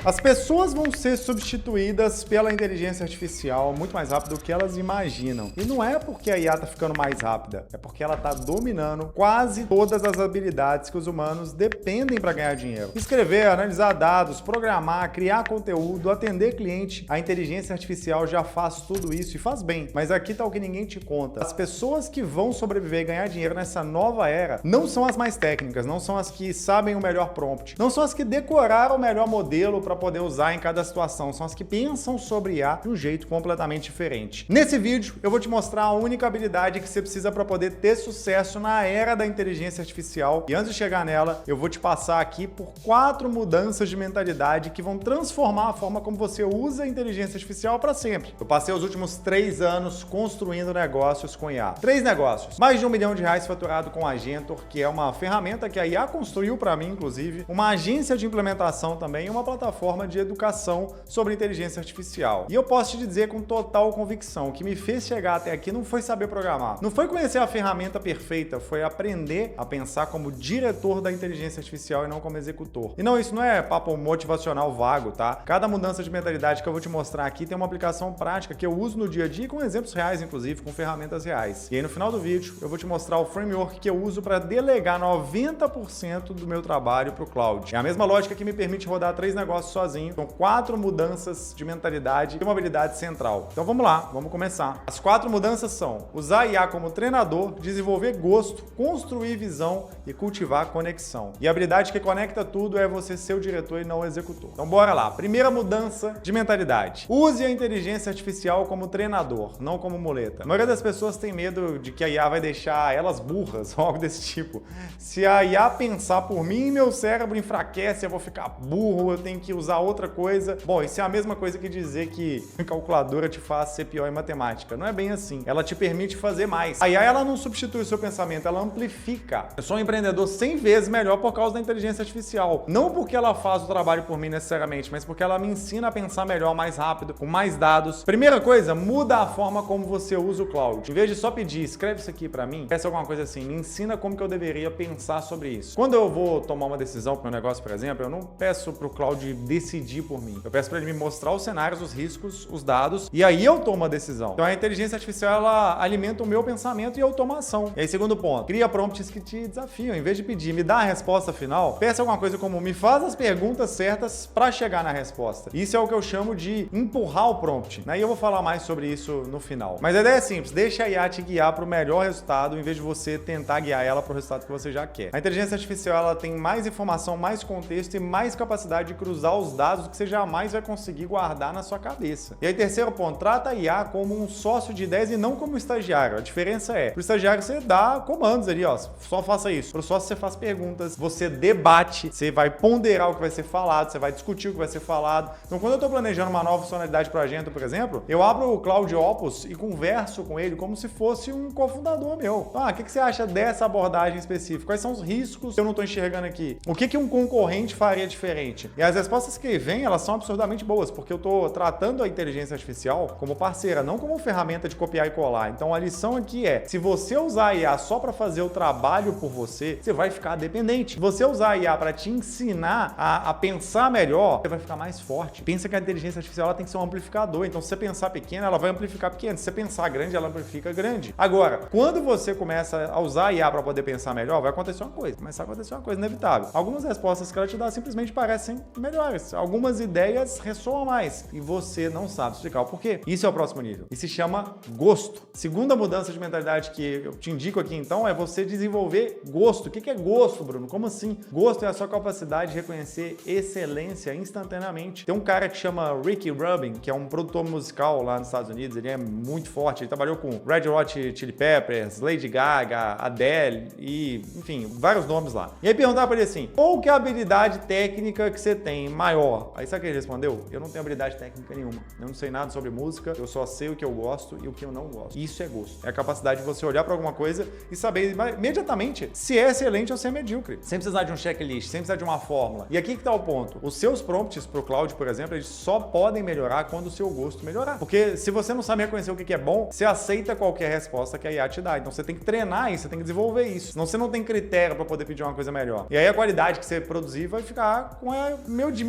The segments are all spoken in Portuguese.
As pessoas vão ser substituídas pela inteligência artificial muito mais rápido do que elas imaginam. E não é porque a IA está ficando mais rápida, é porque ela está dominando quase todas as habilidades que os humanos dependem para ganhar dinheiro. Escrever, analisar dados, programar, criar conteúdo, atender cliente, a inteligência artificial já faz tudo isso e faz bem. Mas aqui tá o que ninguém te conta. As pessoas que vão sobreviver e ganhar dinheiro nessa nova era não são as mais técnicas, não são as que sabem o melhor prompt, não são as que decoraram o melhor modelo para poder usar em cada situação, são as que pensam sobre IA de um jeito completamente diferente. Nesse vídeo, eu vou te mostrar a única habilidade que você precisa para poder ter sucesso na era da inteligência artificial. E antes de chegar nela, eu vou te passar aqui por 4 mudanças de mentalidade que vão transformar a forma como você usa a inteligência artificial para sempre. Eu passei os últimos 3 anos construindo negócios com IA. 3 negócios. Mais de R$1 milhão faturado com a Agentor, que é uma ferramenta que a IA construiu para mim, inclusive, uma agência de implementação também e uma plataforma de educação sobre inteligência artificial. E eu posso te dizer com total convicção, o que me fez chegar até aqui não foi saber programar, não foi conhecer a ferramenta perfeita, foi aprender a pensar como diretor da inteligência artificial e não como executor. E não, isso não é papo motivacional vago, tá? Cada mudança de mentalidade que eu vou te mostrar aqui tem uma aplicação prática que eu uso no dia a dia com exemplos reais, inclusive, com ferramentas reais. E aí no final do vídeo eu vou te mostrar o framework que eu uso para delegar 90% do meu trabalho para o cloud. É a mesma lógica que me permite rodar 3 negócios sozinho. São 4 mudanças de mentalidade e uma habilidade central. Então vamos lá, vamos começar. As 4 mudanças são usar IA como treinador, desenvolver gosto, construir visão e cultivar conexão. E a habilidade que conecta tudo é você ser o diretor e não o executor. Então bora lá. Primeira mudança de mentalidade. Use a inteligência artificial como treinador, não como muleta. A maioria das pessoas tem medo de que a IA vai deixar elas burras ou algo desse tipo. Se a IA pensar por mim, meu cérebro enfraquece, eu vou ficar burro, eu tenho que usar outra coisa. Bom, isso é a mesma coisa que dizer que a calculadora te faz ser pior em matemática. Não é bem assim. Ela te permite fazer mais. A IA, ela não substitui o seu pensamento, ela amplifica. Eu sou um empreendedor 100 vezes melhor por causa da inteligência artificial. Não porque ela faz o trabalho por mim necessariamente, mas porque ela me ensina a pensar melhor, mais rápido, com mais dados. Primeira coisa, muda a forma como você usa o cloud. Em vez de só pedir, escreve isso aqui pra mim, peça alguma coisa assim, me ensina como que eu deveria pensar sobre isso. Quando eu vou tomar uma decisão pro meu negócio, por exemplo, eu não peço pro cloud decidir por mim. Eu peço para ele me mostrar os cenários, os riscos, os dados, e aí eu tomo a decisão. Então a inteligência artificial, ela alimenta o meu pensamento e eu tomo ação. E aí, segundo ponto, cria prompts que te desafiam. Em vez de pedir, me dá a resposta final, peça alguma coisa como, me faz as perguntas certas para chegar na resposta. Isso é o que eu chamo de empurrar o prompt. E eu vou falar mais sobre isso no final. Mas a ideia é simples, deixa a IA te guiar para o melhor resultado, em vez de você tentar guiar ela para o resultado que você já quer. A inteligência artificial, ela tem mais informação, mais contexto e mais capacidade de cruzar os dados que você jamais vai conseguir guardar na sua cabeça. E aí, terceiro ponto, trata a IA como um sócio de ideias e não como um estagiário. A diferença é, pro estagiário você dá comandos ali, ó, só faça isso. Pro sócio você faz perguntas, você debate, você vai ponderar o que vai ser falado, você vai discutir o que vai ser falado. Então, quando eu estou planejando uma nova funcionalidade para a Agentor, por exemplo, eu abro o Cloud Opus e converso com ele como se fosse um cofundador meu. O que você acha dessa abordagem específica? Quais são os riscos que eu não estou enxergando aqui? O que um concorrente faria diferente? E as respostas que vêm, elas são absurdamente boas, porque eu estou tratando a inteligência artificial como parceira, não como ferramenta de copiar e colar. Então a lição aqui é, se você usar a IA só para fazer o trabalho por você, você vai ficar dependente. Se você usar a IA para te ensinar a pensar melhor, você vai ficar mais forte. Pensa que a inteligência artificial, ela tem que ser um amplificador. Então se você pensar pequeno, ela vai amplificar pequeno. Se você pensar grande, ela amplifica grande. Agora, quando você começa a usar a IA para poder pensar melhor, vai acontecer uma coisa. Começar a acontecer uma coisa inevitável. Algumas respostas que ela te dá simplesmente parecem melhores. Algumas ideias ressoam mais e você não sabe explicar o porquê. Isso é o próximo nível. E se chama gosto. Segunda mudança de mentalidade que eu te indico aqui, então, é você desenvolver gosto. O que é gosto, Bruno? Como assim? Gosto é a sua capacidade de reconhecer excelência instantaneamente. Tem um cara que chama Ricky Rubin, que é um produtor musical lá nos Estados Unidos. Ele é muito forte. Ele trabalhou com Red Hot Chili Peppers, Lady Gaga, Adele e, enfim, vários nomes lá. E aí perguntar pra ele assim, qual que é a habilidade técnica que você tem maior? Aí sabe o que ele respondeu? Eu não tenho habilidade técnica nenhuma. Eu não sei nada sobre música, eu só sei o que eu gosto e o que eu não gosto. Isso é gosto. É a capacidade de você olhar para alguma coisa e saber imediatamente se é excelente ou se é medíocre. Sem precisar de um checklist, sem precisar de uma fórmula. E aqui que tá o ponto. Os seus prompts pro cloud, por exemplo, eles só podem melhorar quando o seu gosto melhorar. Porque se você não sabe reconhecer o que é bom, você aceita qualquer resposta que a IA te dá. Então você tem que treinar isso, você tem que desenvolver isso. Senão você não tem critério para poder pedir uma coisa melhor. E aí a qualidade que você produzir vai ficar com a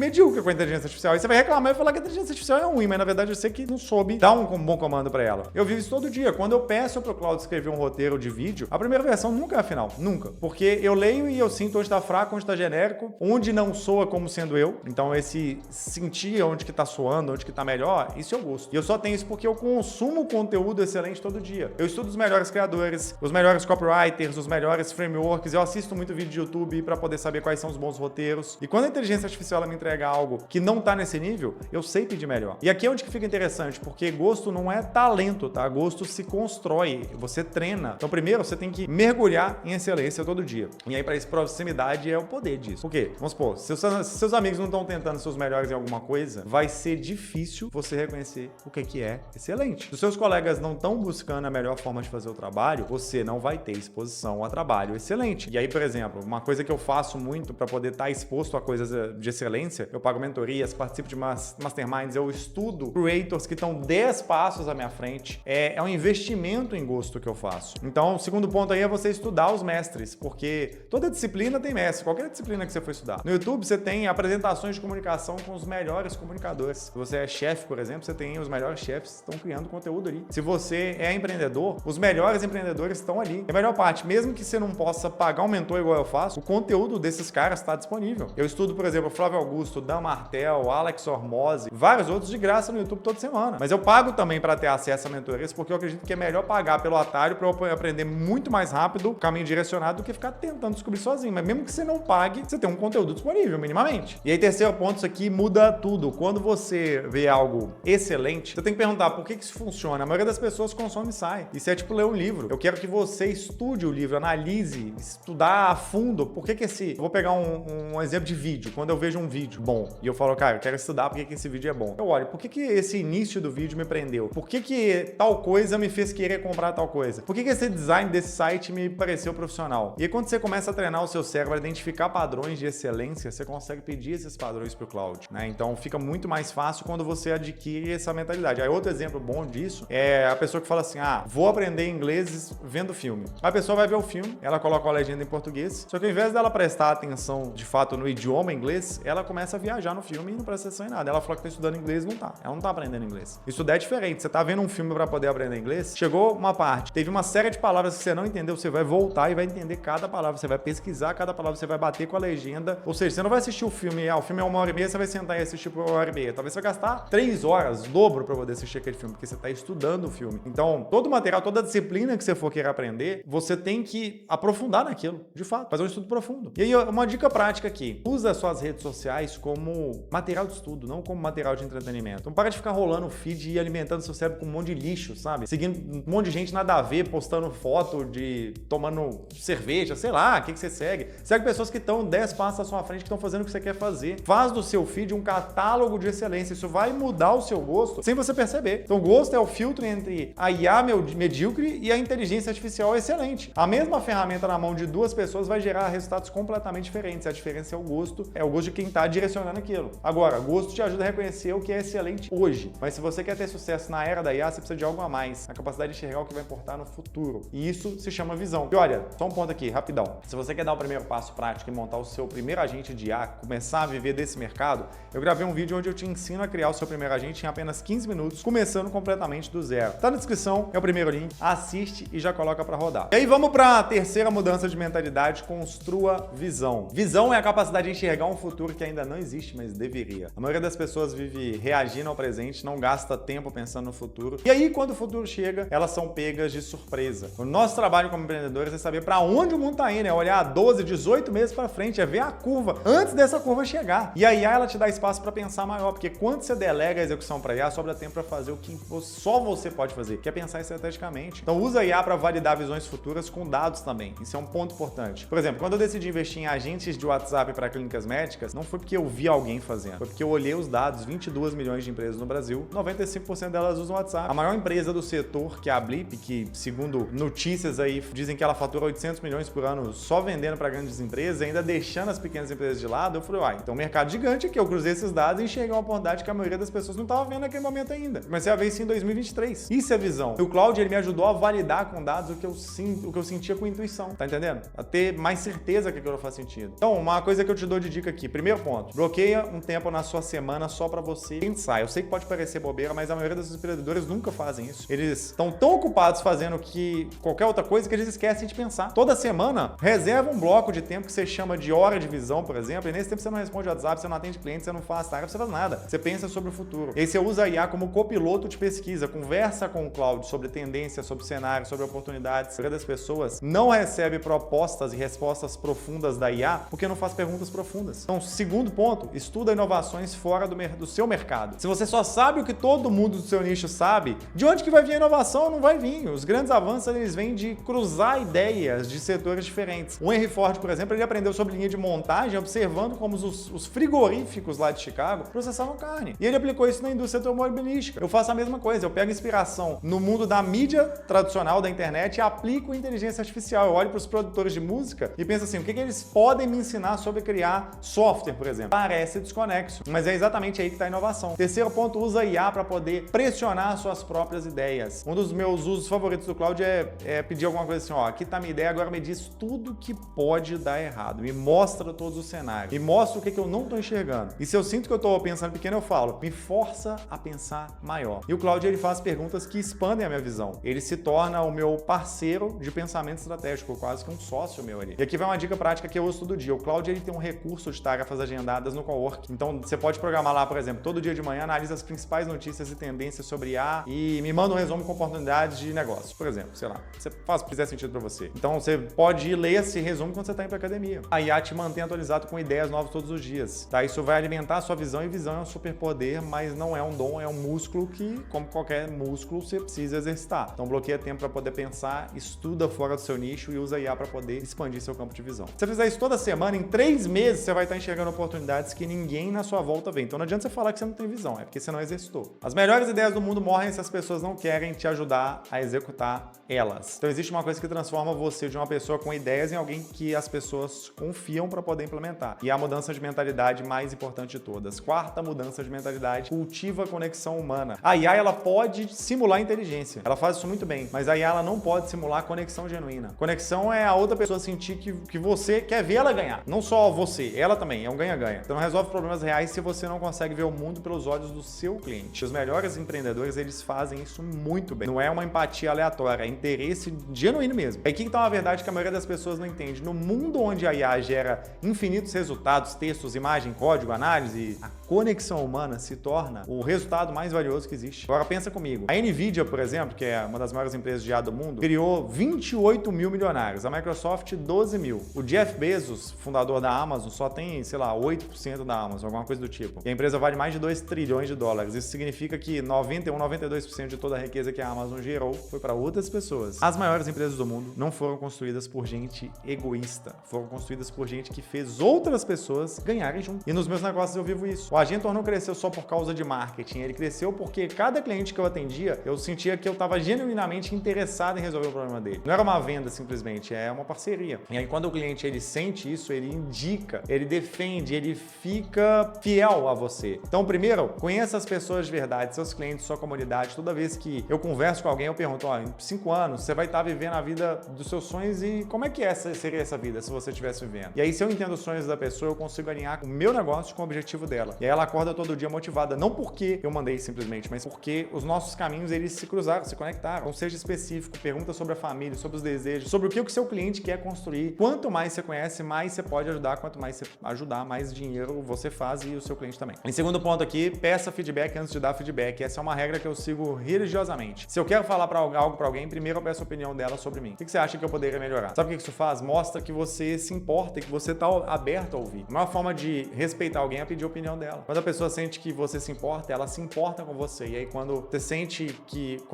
medíocre com a inteligência artificial. Aí você vai reclamar e falar que a inteligência artificial é ruim, mas na verdade você que não soube dar um bom comando pra ela. Eu vivo isso todo dia. Quando eu peço pro Claude escrever um roteiro de vídeo, a primeira versão nunca é a final. Nunca. Porque eu leio e eu sinto onde tá fraco, onde tá genérico, onde não soa como sendo eu. Então esse sentir onde que tá soando, onde que tá melhor, isso eu gosto. E eu só tenho isso porque eu consumo conteúdo excelente todo dia. Eu estudo os melhores criadores, os melhores copywriters, os melhores frameworks. Eu assisto muito vídeo de YouTube pra poder saber quais são os bons roteiros. E quando a inteligência artificial ela me entrega algo que não tá nesse nível, eu sei pedir melhor. E aqui é onde que fica interessante, porque gosto não é talento, tá? Gosto se constrói, você treina. Então primeiro você tem que mergulhar em excelência todo dia. E aí para isso proximidade é o poder disso. Por quê? Vamos supor, se seus amigos não estão tentando ser os melhores em alguma coisa, vai ser difícil você reconhecer o que é excelente. Se os seus colegas não estão buscando a melhor forma de fazer o trabalho, você não vai ter exposição a trabalho excelente. E aí, por exemplo, uma coisa que eu faço muito para poder estar exposto a coisas de excelência, eu pago mentorias, participo de masterminds, eu estudo creators que estão 10 passos à minha frente. É um investimento em gosto que eu faço. Então, o segundo ponto aí é você estudar os mestres, porque toda disciplina tem mestre, qualquer disciplina que você for estudar. No YouTube você tem apresentações de comunicação com os melhores comunicadores. Se você é chefe, por exemplo, você tem os melhores chefes que estão criando conteúdo ali. Se você é empreendedor, os melhores empreendedores estão ali. E a melhor parte, mesmo que você não possa pagar um mentor igual eu faço, o conteúdo desses caras está disponível. Eu estudo, por exemplo, Flávio Augusto, Dan Martel, Alex Hormozzi, vários outros de graça no YouTube toda semana. Mas eu pago também para ter acesso a mentorias, porque eu acredito que é melhor pagar pelo atalho para eu aprender muito mais rápido, caminho direcionado, do que ficar tentando descobrir sozinho. Mas mesmo que você não pague, você tem um conteúdo disponível, minimamente. E aí, terceiro ponto, isso aqui muda tudo. Quando você vê algo excelente, você tem que perguntar por que isso funciona. A maioria das pessoas consome e sai. Isso é tipo ler um livro. Eu quero que você estude o livro, analise, estudar a fundo. Por que esse... Eu vou pegar um exemplo de vídeo. Quando eu vejo um vídeo bom e eu falo, cara, eu quero estudar por que esse vídeo é bom. Eu olho, por que esse início do vídeo me prendeu? Por que tal coisa me fez querer comprar tal coisa? Por que esse design desse site me pareceu profissional? E aí, quando você começa a treinar o seu cérebro a identificar padrões de excelência, você consegue pedir esses padrões pro Claude, né? Então fica muito mais fácil quando você adquire essa mentalidade. Aí outro exemplo bom disso é a pessoa que fala assim, vou aprender inglês vendo filme. A pessoa vai ver o filme, ela coloca a legenda em português, só que ao invés dela prestar atenção de fato no idioma inglês, ela começa a viajar no filme e não presta atenção em nada. Ela fala que tá estudando inglês, não tá. Ela não tá aprendendo inglês. Estudar é diferente. Você tá vendo um filme para poder aprender inglês, chegou uma parte, teve uma série de palavras que você não entendeu, você vai voltar e vai entender cada palavra, você vai pesquisar cada palavra, você vai bater com a legenda, ou seja, você não vai assistir o filme, o filme é 1h30, você vai sentar e assistir por 1h30. Talvez você vai gastar 3 horas, dobro para poder assistir aquele filme, porque você tá estudando o filme. Então, todo o material, toda a disciplina que você for querer aprender, você tem que aprofundar naquilo, de fato, fazer um estudo profundo. E aí, uma dica prática aqui, usa suas redes sociais como material de estudo, não como material de entretenimento. Então, para de ficar rolando o feed e alimentando seu cérebro com um monte de lixo, sabe? Seguindo um monte de gente nada a ver, postando foto de tomando cerveja, sei lá, o que você segue. Segue pessoas que estão 10 passos à sua frente, que estão fazendo o que você quer fazer. Faz do seu feed um catálogo de excelência. Isso vai mudar o seu gosto sem você perceber. Então, o gosto é o filtro entre a IA medíocre e a inteligência artificial excelente. A mesma ferramenta na mão de duas pessoas vai gerar resultados completamente diferentes. A diferença é o gosto de quem está direcionando aquilo. Agora, gosto te ajuda a reconhecer o que é excelente hoje. Mas se você quer ter sucesso na era da IA, você precisa de algo a mais. A capacidade de enxergar o que vai importar no futuro. E isso se chama visão. E olha, só um ponto aqui, rapidão. Se você quer dar o primeiro passo prático e montar o seu primeiro agente de IA, começar a viver desse mercado, eu gravei um vídeo onde eu te ensino a criar o seu primeiro agente em apenas 15 minutos, começando completamente do zero. Tá na descrição, é o primeiro link. Assiste e já coloca para rodar. E aí vamos para a terceira mudança de mentalidade, construa visão. Visão é a capacidade de enxergar um futuro que ainda não existe, mas deveria. A maioria das pessoas vive reagindo ao presente, não gasta tempo pensando no futuro. E aí, quando o futuro chega, elas são pegas de surpresa. O nosso trabalho como empreendedores é saber para onde o mundo tá indo, é olhar 12, 18 meses para frente, é ver a curva antes dessa curva chegar. E a IA, ela te dá espaço para pensar maior, porque quando você delega a execução para IA, sobra tempo para fazer o que só você pode fazer, que é pensar estrategicamente. Então, usa a IA para validar visões futuras com dados também. Isso é um ponto importante. Por exemplo, quando eu decidi investir em agentes de WhatsApp para clínicas médicas, não foi porque eu vi alguém fazendo, foi porque eu olhei os dados, 22 milhões de empresas no Brasil, 95% delas usam WhatsApp. A maior empresa do setor, que é a Blip, que segundo notícias aí, dizem que ela fatura 800 milhões por ano só vendendo para grandes empresas, ainda deixando as pequenas empresas de lado, eu falei, então mercado gigante aqui, eu cruzei esses dados e enxerguei uma oportunidade que a maioria das pessoas não estava vendo naquele momento ainda. Comecei a ver isso em 2023. Isso é visão. E o Claude, ele me ajudou a validar com dados o que eu sentia com intuição, tá entendendo? A ter mais certeza que aquilo faz sentido. Então, uma coisa que eu te dou de dica aqui, primeiro ponto, Cloud. Bloqueia um tempo na sua semana só para você pensar. Eu sei que pode parecer bobeira, mas a maioria dos empreendedores nunca fazem isso. Eles estão tão ocupados fazendo que qualquer outra coisa que eles esquecem de pensar. Toda semana, reserva um bloco de tempo que você chama de hora de visão, por exemplo, e nesse tempo você não responde WhatsApp, você não atende cliente, você não faz tarefa, você faz nada. Você pensa sobre o futuro. E aí você usa a IA como copiloto de pesquisa, conversa com o Cloud sobre tendência, sobre cenário, sobre oportunidades. A maioria das pessoas não recebe propostas e respostas profundas da IA porque não faz perguntas profundas. Então, segundo ponto, estuda inovações fora do seu mercado. Se você só sabe o que todo mundo do seu nicho sabe, de onde que vai vir a inovação? Não vai vir. Os grandes avanços, eles vêm de cruzar ideias de setores diferentes. O Henry Ford, por exemplo, ele aprendeu sobre linha de montagem observando como os frigoríficos lá de Chicago processavam carne. E ele aplicou isso na indústria automobilística. Eu faço a mesma coisa. Eu pego inspiração no mundo da mídia tradicional da internet e aplico inteligência artificial. Eu olho para os produtores de música e penso assim, o que eles podem me ensinar sobre criar software, por exemplo? Parece desconexo, mas é exatamente aí que está a inovação. Terceiro ponto, usa IA para poder pressionar suas próprias ideias. Um dos meus usos favoritos do Cloud é pedir alguma coisa assim, ó, aqui tá a minha ideia, agora me diz tudo que pode dar errado, me mostra todos os cenários, me mostra o que eu não tô enxergando. E se eu sinto que eu tô pensando pequeno, eu falo, me força a pensar maior. E o Cloud, ele faz perguntas que expandem a minha visão. Ele se torna o meu parceiro de pensamento estratégico, quase que um sócio meu ali. E aqui vai uma dica prática que eu uso todo dia. O Cloud, ele tem um recurso de tarefas agendadas no Cowork. Então, você pode programar lá, por exemplo, todo dia de manhã, analisa as principais notícias e tendências sobre IA e me manda um resumo com oportunidades de negócio, por exemplo, sei lá. Você faz o que fizer sentido para você. Então, você pode ir ler esse resumo quando você está indo para academia. A IA te mantém atualizado com ideias novas todos os dias, tá? Isso vai alimentar a sua visão, e visão é um superpoder, mas não é um dom, é um músculo que, como qualquer músculo, você precisa exercitar. Então, bloqueia tempo para poder pensar, estuda fora do seu nicho e usa a IA para poder expandir seu campo de visão. Se você fizer isso toda semana, em 3 meses, você vai estar enxergando oportunidades que ninguém na sua volta vê. Então, não adianta você falar que você não tem visão, é porque você não exercitou. As melhores ideias do mundo morrem se as pessoas não querem te ajudar a executar elas. Então, existe uma coisa que transforma você de uma pessoa com ideias em alguém que as pessoas confiam para poder implementar. E a mudança de mentalidade mais importante de todas. Quarta mudança de mentalidade, cultiva a conexão humana. A IA, ela pode simular inteligência. Ela faz isso muito bem, mas a IA, ela não pode simular conexão genuína. Conexão é a outra pessoa sentir que você quer ver ela ganhar. Não só você, ela também. É um ganha-ganha. Então, resolve problemas reais se você não consegue ver o mundo pelos olhos do seu cliente. Os melhores empreendedores, eles fazem isso muito bem. Não é uma empatia aleatória, é interesse genuíno mesmo. É aqui que tá uma verdade que a maioria das pessoas não entende. No mundo onde a IA gera infinitos resultados, textos, imagem, código, análise, a conexão humana se torna o resultado mais valioso que existe. Agora pensa comigo. A Nvidia, por exemplo, que é uma das maiores empresas de IA do mundo, criou 28 mil milionários. A Microsoft, 12 mil. O Jeff Bezos, fundador da Amazon, só tem, sei lá, 8% da Amazon, alguma coisa do tipo. E a empresa vale mais de 2 trilhões de dólares. Isso significa que 91, 92% de toda a riqueza que a Amazon gerou foi para outras pessoas. As maiores empresas do mundo não foram construídas por gente egoísta. Foram construídas por gente que fez outras pessoas ganharem junto. E nos meus negócios eu vivo isso. O Agentor não cresceu só por causa de marketing. Ele cresceu porque cada cliente que eu atendia, eu sentia que eu estava genuinamente interessado em resolver o problema dele. Não era uma venda simplesmente, é uma parceria. E aí quando o cliente ele sente isso, ele indica, ele defende, ele fica fiel a você. Então primeiro, conheça as pessoas de verdade, seus clientes, sua comunidade. Toda vez que eu converso com alguém, eu pergunto, ó, em 5 anos você vai estar vivendo a vida dos seus sonhos e como é que seria essa vida se você estivesse vivendo? E aí se eu entendo os sonhos da pessoa, eu consigo alinhar o meu negócio com o objetivo dela. E aí ela acorda todo dia motivada, não porque eu mandei simplesmente, mas porque os nossos caminhos eles se cruzaram, se conectaram. Então seja específico, pergunta sobre a família, sobre os desejos, sobre o que o seu cliente quer construir. Quanto mais você conhece, mais você pode ajudar. Quanto mais você ajudar, mais dinheiro você faz e o seu cliente também. Em segundo ponto aqui, peça feedback antes de dar feedback. Essa é uma regra que eu sigo religiosamente. Se eu quero falar algo para alguém, primeiro eu peço a opinião dela sobre mim. O que você acha que eu poderia melhorar? Sabe o que isso faz? Mostra que você se importa e que você está aberto a ouvir. A maior forma de respeitar alguém é pedir a opinião dela. Quando a pessoa sente que você se importa, ela se importa com você. E aí quando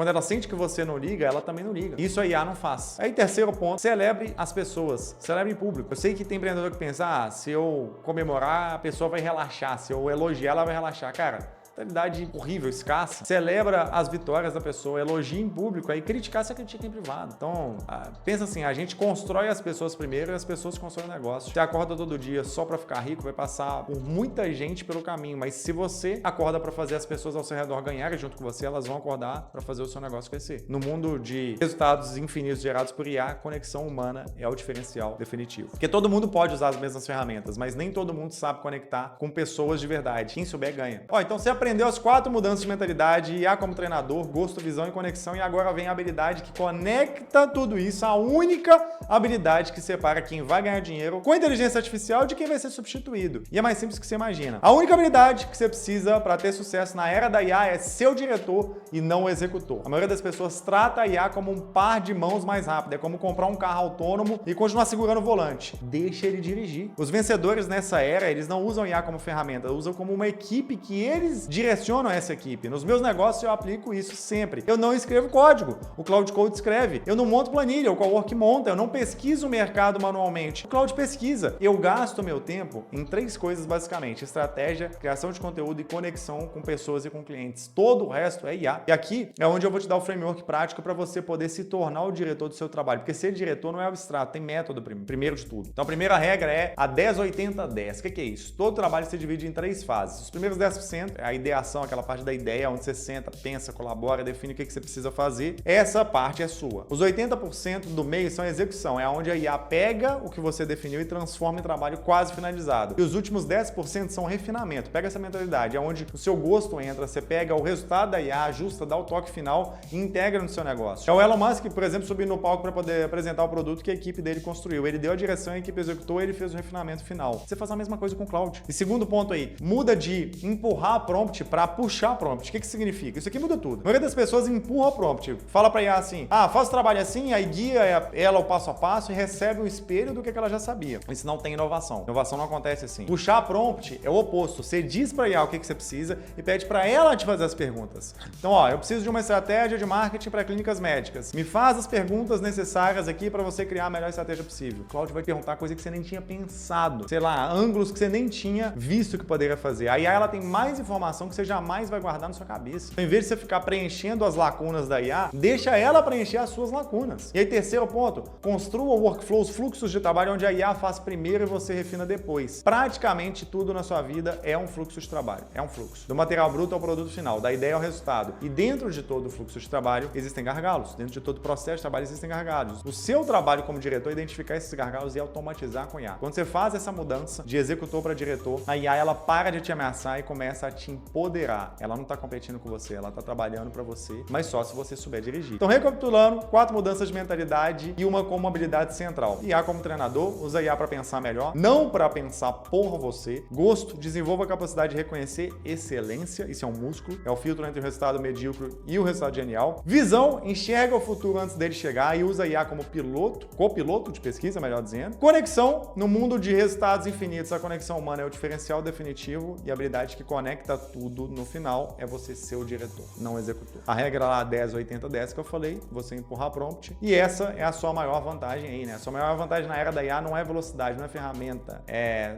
ela sente que você não liga, ela também não liga. Isso a IA não faz. Aí terceiro ponto, celebre as pessoas. Celebre em público. Eu sei que tem empreendedor que pensa, se eu comemorar, a pessoa vai relaxar. Se eu elogiar, ela vai relaxar. Cara, mentalidade horrível, escassa. Celebra as vitórias da pessoa, elogia em público, aí criticar você critica em privado. Então, pensa assim, a gente constrói as pessoas primeiro e as pessoas constroem o negócio. Você acorda todo dia só pra ficar rico, vai passar por muita gente pelo caminho, mas se você acorda pra fazer as pessoas ao seu redor ganharem junto com você, elas vão acordar pra fazer o seu negócio crescer. No mundo de resultados infinitos gerados por IA, conexão humana é o diferencial definitivo. Porque todo mundo pode usar as mesmas ferramentas, mas nem todo mundo sabe conectar com pessoas de verdade. Quem souber ganha. Então você aprendeu as 4 mudanças de mentalidade, IA como treinador, gosto, visão e conexão, e agora vem a habilidade que conecta tudo isso, a única habilidade que separa quem vai ganhar dinheiro com inteligência artificial de quem vai ser substituído. E é mais simples que você imagina. A única habilidade que você precisa para ter sucesso na era da IA é ser o diretor e não o executor. A maioria das pessoas trata a IA como um par de mãos mais rápido, é como comprar um carro autônomo e continuar segurando o volante. Deixa ele dirigir. Os vencedores nessa era, eles não usam IA como ferramenta, usam como uma equipe que eles direcionam essa equipe. Nos meus negócios eu aplico isso sempre. Eu não escrevo código, o Cloud Code escreve. Eu não monto planilha, o Cowork monta. Eu não pesquiso o mercado manualmente, o Cloud pesquisa. Eu gasto meu tempo em 3 coisas basicamente: estratégia, criação de conteúdo e conexão com pessoas e com clientes. Todo o resto é IA. E aqui é onde eu vou te dar o framework prático para você poder se tornar o diretor do seu trabalho. Porque ser diretor não é abstrato, tem método primeiro de tudo. Então a primeira regra é a 10-80-10. O que é isso? Todo trabalho se divide em 3 fases. Os primeiros 10% é a ideação, aquela parte da ideia, onde você senta, pensa, colabora, define o que você precisa fazer. Essa parte é sua. Os 80% do meio são a execução, é onde a IA pega o que você definiu e transforma em trabalho quase finalizado. E os últimos 10% são refinamento. Pega essa mentalidade, é onde o seu gosto entra, você pega o resultado da IA, ajusta, dá o toque final e integra no seu negócio. É o Elon Musk, por exemplo, subir no palco para poder apresentar o produto que a equipe dele construiu. Ele deu a direção, a equipe executou, ele fez o refinamento final. Você faz a mesma coisa com o Cloud. E segundo ponto aí, muda de empurrar a prompt para puxar a prompt. O que significa? Isso aqui muda tudo. A maioria das pessoas empurra a prompt. Fala para IA assim, faz o trabalho assim, aí guia ela o passo a passo e recebe um espelho do que ela já sabia. Isso não tem inovação. Inovação não acontece assim. Puxar a prompt é o oposto. Você diz para IA o que você precisa e pede para ela te fazer as perguntas. Então, eu preciso de uma estratégia de marketing para clínicas médicas. Me faz as perguntas necessárias aqui para você criar a melhor estratégia possível. O Cloud vai perguntar coisa que você nem tinha pensado. Sei lá, ângulos que você nem tinha visto que poderia fazer. Aí ela tem mais informação que você jamais vai guardar na sua cabeça. Então, em vez de você ficar preenchendo as lacunas da IA, deixa ela preencher as suas lacunas. E aí, terceiro ponto, construa workflows, fluxos de trabalho onde a IA faz primeiro e você refina depois. Praticamente tudo na sua vida é um fluxo de trabalho. É um fluxo. Do material bruto ao produto final, da ideia ao resultado. E dentro de todo o fluxo de trabalho existem gargalos. Dentro de todo o processo de trabalho existem gargalos. O seu trabalho como diretor é identificar esses gargalos e automatizar com a IA. Quando você faz essa mudança de executor para diretor, a IA ela para de te ameaçar e começa a te empoderar. Ela não está competindo com você, ela está trabalhando para você, mas só se você souber dirigir. Então, recapitulando, 4 mudanças de mentalidade e uma como habilidade central. IA como treinador, usa IA para pensar melhor, não para pensar por você. Gosto, desenvolva a capacidade de reconhecer excelência, isso é um músculo, é o filtro entre o resultado medíocre e o resultado genial. Visão, enxerga o futuro antes dele chegar e usa IA como piloto, copiloto de pesquisa, melhor dizendo. Conexão, no mundo de resultados infinitos, a conexão humana é o diferencial definitivo e a habilidade que conecta tudo no final é você ser o diretor, não o executor. A regra lá 10-80-10 que eu falei, você empurrar prompt, e essa é a sua maior vantagem aí, né? A sua maior vantagem na era da IA não é velocidade, não é ferramenta,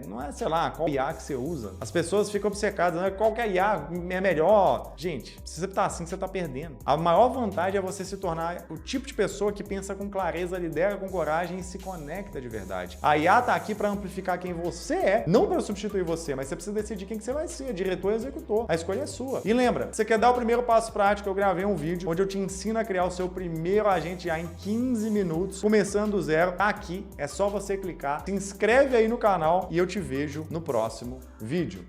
não é, sei lá, qual IA que você usa. As pessoas ficam obcecadas, né? Qual que é IA é melhor? Gente, se você tá assim, você tá perdendo. A maior vantagem é você se tornar o tipo de pessoa que pensa com clareza, lidera com coragem e se conecta de verdade. A IA tá aqui para amplificar quem você é, não para substituir você, mas você precisa decidir quem que você vai ser, diretor e executor. A escolha é sua. E lembra, você quer dar o primeiro passo prático, eu gravei um vídeo onde eu te ensino a criar o seu primeiro agente IA em 15 minutos, começando do zero. Tá aqui, é só você clicar, se inscreve aí no canal e eu te vejo no próximo vídeo.